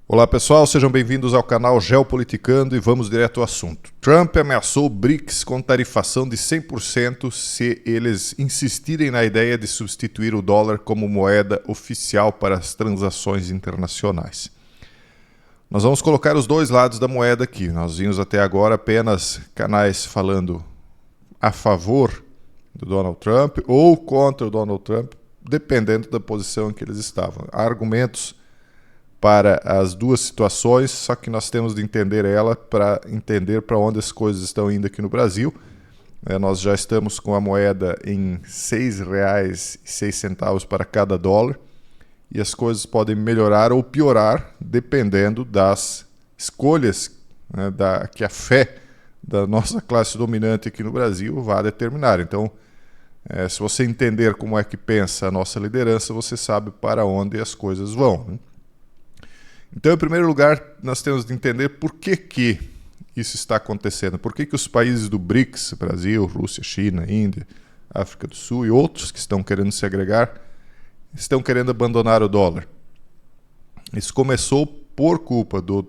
Olá pessoal, sejam bem-vindos ao canal Geopoliticando e vamos direto ao assunto. Trump ameaçou o BRICS com tarifação de 100% se eles insistirem na ideia de substituir o dólar como moeda oficial para as transações internacionais. Nós vamos colocar os dois lados da moeda aqui. Nós vimos até agora apenas canais falando a favor do Donald Trump ou contra o Donald Trump, dependendo da posição em que eles estavam. Há argumentos para as duas situações, só que nós temos de entender ela para entender para onde as coisas estão indo aqui no Brasil. Nós já estamos com a moeda em R$ 6,06 para cada dólar e as coisas podem melhorar ou piorar dependendo das escolhas, que a fé da nossa classe dominante aqui no Brasil vai determinar. Então, se você entender como é que pensa a nossa liderança, você sabe para onde as coisas vão, né? Então, em primeiro lugar, nós temos de entender por que isso está acontecendo. Por que os países do BRICS, Brasil, Rússia, China, Índia, África do Sul e outros que estão querendo se agregar, estão querendo abandonar o dólar. Isso começou por culpa do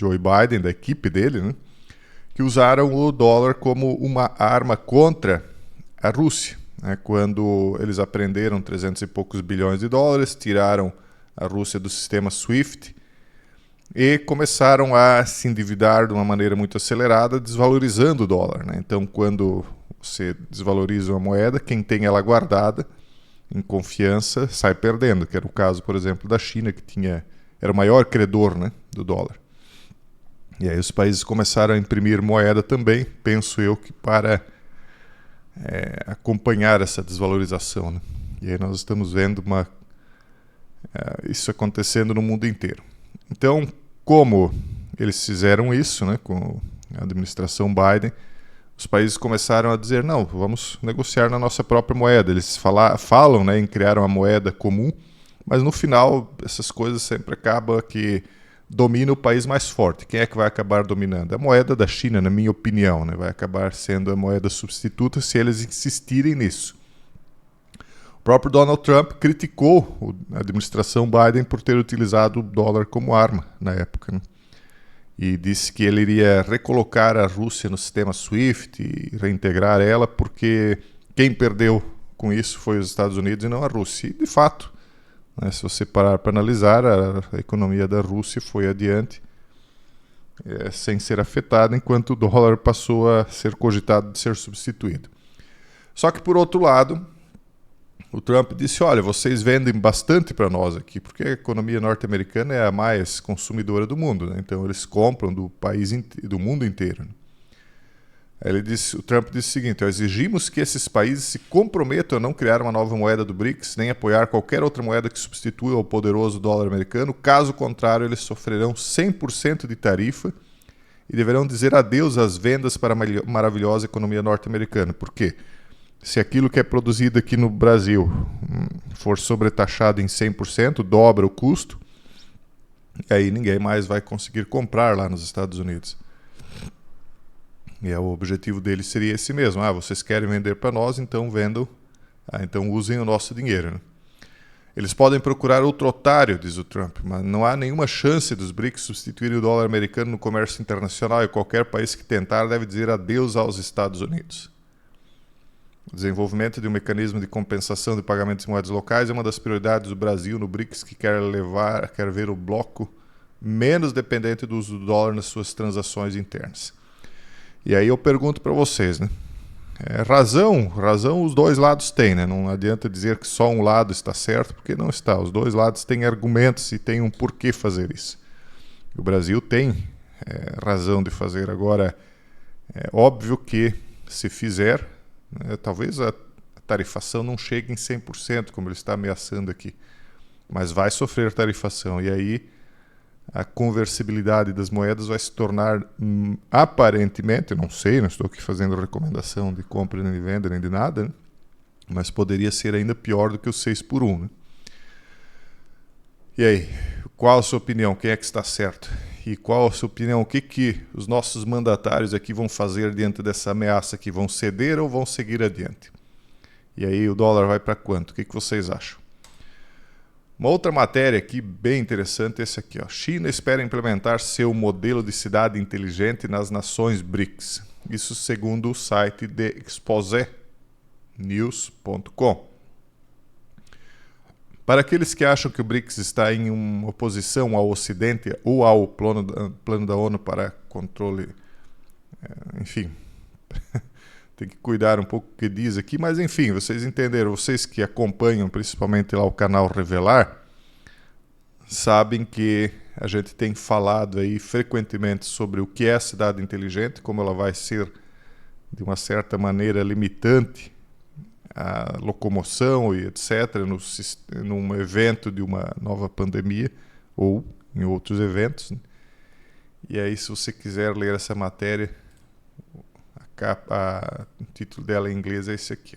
Joe Biden, da equipe dele, né, que usaram o dólar como uma arma contra a Rússia. Quando eles apreenderam 300 e poucos bilhões de dólares, tiraram a Rússia do sistema SWIFT, e começaram a se endividar de uma maneira muito acelerada, desvalorizando o dólar, né? Então, quando você desvaloriza uma moeda, quem tem ela guardada em confiança sai perdendo, que era o caso, por exemplo, da China, que era o maior credor, né, do dólar. E aí os países começaram a imprimir moeda também, penso eu, que para acompanhar essa desvalorização, né? E aí nós estamos vendo isso acontecendo no mundo inteiro. Então, como eles fizeram isso, né, com a administração Biden, os países começaram a dizer, não, vamos negociar na nossa própria moeda. Eles falam, né, em criar uma moeda comum, mas no final essas coisas sempre acabam que domina o país mais forte. Quem é que vai acabar dominando? A moeda da China, na minha opinião, né, vai acabar sendo a moeda substituta se eles insistirem nisso. O próprio Donald Trump criticou a administração Biden por ter utilizado o dólar como arma na época, né? E disse que ele iria recolocar a Rússia no sistema SWIFT e reintegrar ela, porque quem perdeu com isso foi os Estados Unidos e não a Rússia. E, de fato, né, se você parar para analisar, a economia da Rússia foi adiante sem ser afetada, enquanto o dólar passou a ser cogitado de ser substituído. Só que, por outro lado, o Trump disse, olha, vocês vendem bastante para nós aqui, porque a economia norte-americana é a mais consumidora do mundo, né? Então eles compram do mundo inteiro, né? Aí o Trump disse o seguinte, exigimos que esses países se comprometam a não criar uma nova moeda do BRICS, nem apoiar qualquer outra moeda que substitua o poderoso dólar americano, caso contrário eles sofrerão 100% de tarifa e deverão dizer adeus às vendas para a maravilhosa economia norte-americana. Por quê? Se aquilo que é produzido aqui no Brasil for sobretaxado em 100%, dobra o custo, aí ninguém mais vai conseguir comprar lá nos Estados Unidos. E o objetivo deles seria esse mesmo. Vocês querem vender para nós, então vendam, então usem o nosso dinheiro, né? Eles podem procurar outro otário, diz o Trump, mas não há nenhuma chance dos BRICS substituírem o dólar americano no comércio internacional e qualquer país que tentar deve dizer adeus aos Estados Unidos. O desenvolvimento de um mecanismo de compensação de pagamentos em moedas locais é uma das prioridades do Brasil no BRICS, que quer ver o bloco menos dependente do uso do dólar nas suas transações internas. E aí eu pergunto para vocês, né? Razão os dois lados têm, né? Não adianta dizer que só um lado está certo, porque não está. Os dois lados têm argumentos e têm um porquê fazer isso. O Brasil tem razão de fazer. Agora, é óbvio que se fizer, talvez a tarifação não chegue em 100%, como ele está ameaçando aqui, mas vai sofrer tarifação, e aí a conversibilidade das moedas vai se tornar, aparentemente, não sei, não estou aqui fazendo recomendação de compra nem de venda nem de nada, né? Mas poderia ser ainda pior do que o 6-por-1, né? E aí, qual a sua opinião? Quem é que está certo? E qual a sua opinião? O que os nossos mandatários aqui vão fazer diante dessa ameaça aqui? Vão ceder ou vão seguir adiante? E aí o dólar vai para quanto? O que vocês acham? Uma outra matéria aqui bem interessante é essa aqui, ó. China espera implementar seu modelo de cidade inteligente nas nações BRICS. Isso segundo o site de exposenews.com. Para aqueles que acham que o BRICS está em uma oposição ao Ocidente ou ao plano da ONU para controle, enfim, tem que cuidar um pouco do que diz aqui, mas enfim, vocês entenderam, vocês que acompanham principalmente lá o canal Revelar, sabem que a gente tem falado aí frequentemente sobre o que é a cidade inteligente, como ela vai ser de uma certa maneira limitante a locomoção e etc. num evento de uma nova pandemia ou em outros eventos. E aí, se você quiser ler essa matéria, o título dela em inglês é esse aqui.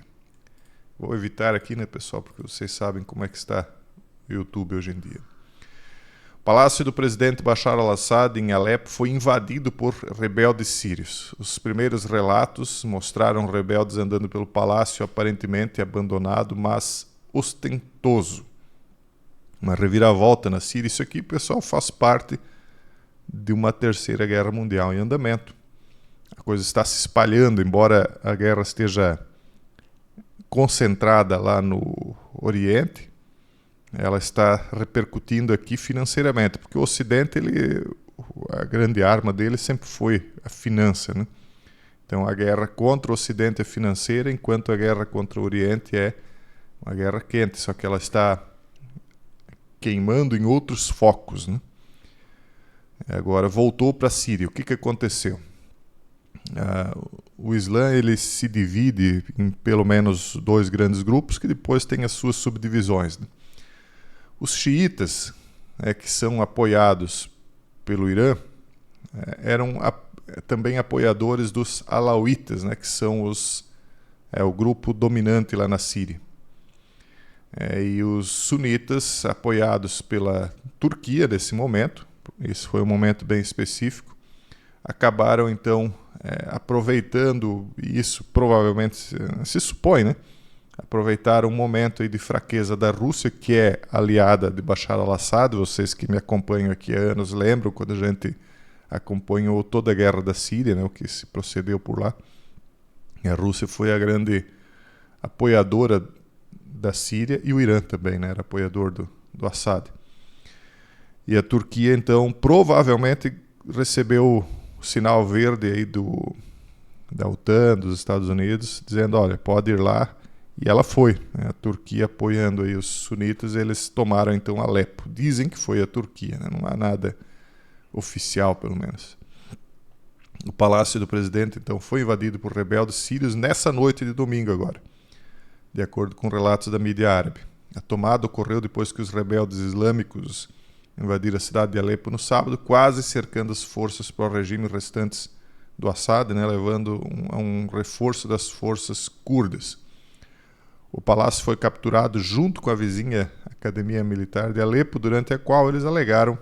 Vou evitar aqui, né, pessoal, porque vocês sabem como é que está o YouTube hoje em dia. O palácio do presidente Bashar al-Assad em Alepo foi invadido por rebeldes sírios. Os primeiros relatos mostraram rebeldes andando pelo palácio aparentemente abandonado, mas ostentoso. Uma reviravolta na Síria. Isso aqui, pessoal, faz parte de uma terceira guerra mundial em andamento. A coisa está se espalhando, embora a guerra esteja concentrada lá no Oriente, ela está repercutindo aqui financeiramente, porque o Ocidente, a grande arma dele sempre foi a finança, né? Então a guerra contra o Ocidente é financeira, enquanto a guerra contra o Oriente é uma guerra quente, só que ela está queimando em outros focos, né? Agora voltou para a Síria. O que aconteceu? O Islã ele se divide em pelo menos dois grandes grupos que depois têm as suas subdivisões, né? Os xiitas, que são apoiados pelo Irã, eram também apoiadores dos alauítas, que são o grupo dominante lá na Síria. E os sunitas, apoiados pela Turquia nesse momento, esse foi um momento bem específico, acabaram então aproveitando isso, provavelmente se supõe, né? Aproveitaram um momento aí de fraqueza da Rússia, que é aliada de Bashar al-Assad. Vocês que me acompanham aqui há anos lembram quando a gente acompanhou toda a guerra da Síria, né, o que se procedeu por lá. E a Rússia foi a grande apoiadora da Síria, e o Irã também, né, era apoiador do Assad. E a Turquia, então, provavelmente recebeu o sinal verde aí da OTAN, dos Estados Unidos, dizendo, olha, pode ir lá. E ela foi, né? A Turquia apoiando aí os sunitas, eles tomaram então Alepo. Dizem que foi a Turquia, né? Não há nada oficial, pelo menos. O palácio do presidente então foi invadido por rebeldes sírios nessa noite de domingo agora, de acordo com relatos da mídia árabe. A tomada ocorreu depois que os rebeldes islâmicos invadiram a cidade de Alepo no sábado, quase cercando as forças pró-regime restantes do Assad, né? Levando a um reforço das forças curdas. O palácio foi capturado junto com a vizinha Academia Militar de Alepo, durante a qual eles alegaram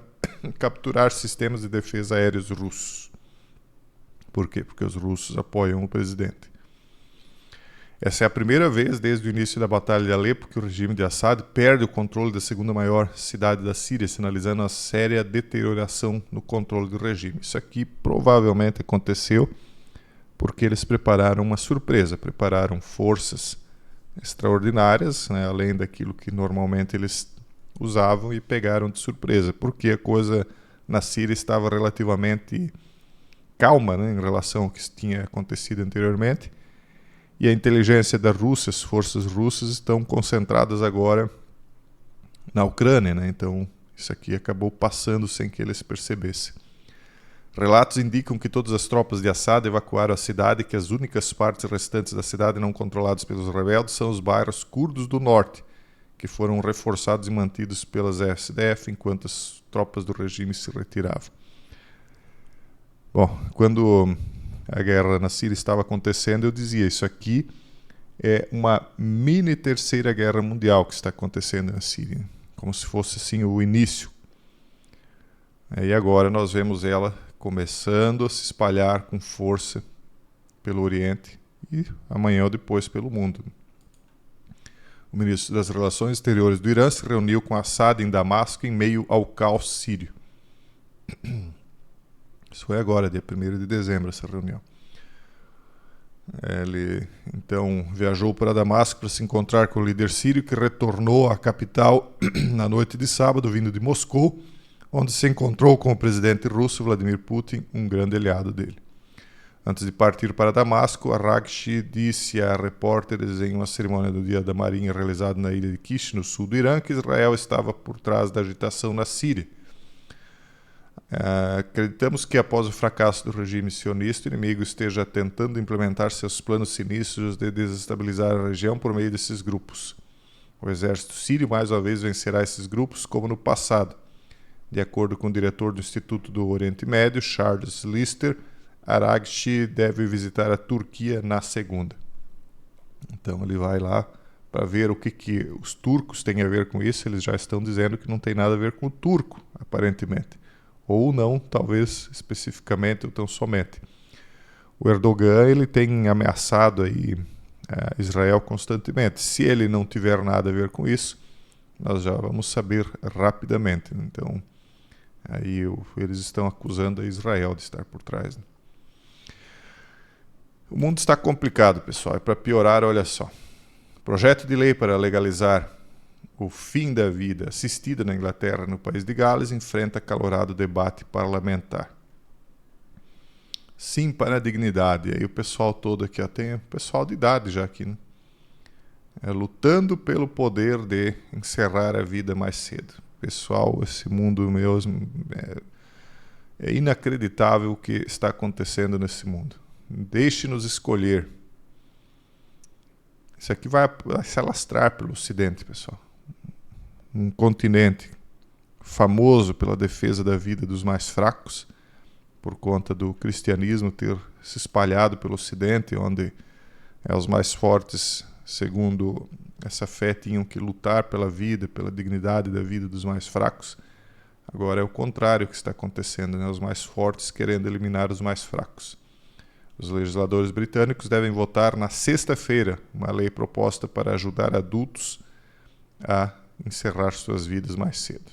capturar sistemas de defesa aéreos russos. Por quê? Porque os russos apoiam o presidente. Essa é a primeira vez desde o início da Batalha de Alepo que o regime de Assad perde o controle da segunda maior cidade da Síria, sinalizando a séria deterioração no controle do regime. Isso aqui provavelmente aconteceu porque eles prepararam uma surpresa, prepararam forças extraordinárias, né, além daquilo que normalmente eles usavam, e pegaram de surpresa, porque a coisa na Síria estava relativamente calma, né, em relação ao que tinha acontecido anteriormente, e a inteligência da Rússia, as forças russas estão concentradas agora na Ucrânia, né, então isso aqui acabou passando sem que eles percebessem. Relatos indicam que todas as tropas de Assad evacuaram a cidade e que as únicas partes restantes da cidade não controladas pelos rebeldes são os bairros curdos do norte, que foram reforçados e mantidos pelas SDF enquanto as tropas do regime se retiravam. Bom, quando a guerra na Síria estava acontecendo, eu dizia, isso aqui é uma mini terceira guerra mundial que está acontecendo na Síria, como se fosse assim o início. E agora nós vemos ela começando a se espalhar com força pelo Oriente e amanhã ou depois pelo mundo. O ministro das Relações Exteriores do Irã se reuniu com Assad em Damasco em meio ao caos sírio. Isso foi agora, dia 1º de dezembro, essa reunião. Ele então viajou para Damasco para se encontrar com o líder sírio, que retornou à capital na noite de sábado, vindo de Moscou, onde se encontrou com o presidente russo Vladimir Putin, um grande aliado dele. Antes de partir para Damasco, Araghchi disse a repórteres em uma cerimônia do Dia da Marinha realizada na ilha de Kish, no sul do Irã, que Israel estava por trás da agitação na Síria. Acreditamos que após o fracasso do regime sionista, o inimigo esteja tentando implementar seus planos sinistros de desestabilizar a região por meio desses grupos. O exército sírio mais uma vez vencerá esses grupos como no passado. De acordo com o diretor do Instituto do Oriente Médio, Charles Lister, Araghchi deve visitar a Turquia na segunda. Então ele vai lá para ver o que os turcos têm a ver com isso. Eles já estão dizendo que não tem nada a ver com o turco, aparentemente. Ou não, talvez especificamente, ou tão somente. O Erdogan ele tem ameaçado aí, Israel constantemente. Se ele não tiver nada a ver com isso, nós já vamos saber rapidamente. Então, aí eles estão acusando a Israel de estar por trás. O mundo está complicado, pessoal. E para piorar, olha só. Projeto de lei para legalizar o fim da vida assistida na Inglaterra, no país de Gales, enfrenta acalorado debate parlamentar. Sim para a dignidade. E aí o pessoal todo aqui, tem o pessoal de idade já aqui, né? Lutando pelo poder de encerrar a vida mais cedo. Pessoal, esse mundo mesmo é inacreditável o que está acontecendo nesse mundo. Deixe-nos escolher. Isso aqui vai se alastrar pelo Ocidente, pessoal. Um continente famoso pela defesa da vida dos mais fracos, por conta do cristianismo ter se espalhado pelo Ocidente, onde os mais fortes, segundo essa fé, tinham que lutar pela vida, pela dignidade da vida dos mais fracos. Agora é o contrário que está acontecendo, né? Os mais fortes querendo eliminar os mais fracos. Os legisladores britânicos devem votar na sexta-feira uma lei proposta para ajudar adultos a encerrar suas vidas mais cedo.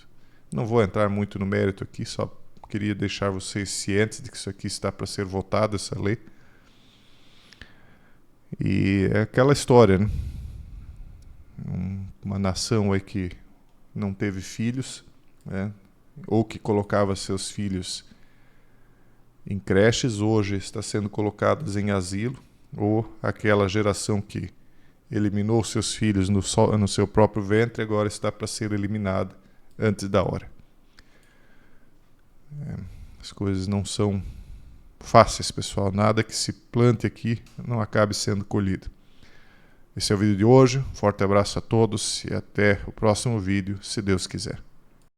Não vou entrar muito no mérito aqui, só queria deixar vocês cientes de que isso aqui está para ser votado, essa lei. E é aquela história, né? Uma nação aí que não teve filhos, né? Ou que colocava seus filhos em creches, hoje está sendo colocados em asilo, ou aquela geração que eliminou seus filhos no seu próprio ventre, agora está para ser eliminada antes da hora. As coisas não são fáceis, pessoal. Nada que se plante aqui não acabe sendo colhido. Esse é o vídeo de hoje. Forte abraço a todos e até o próximo vídeo, se Deus quiser.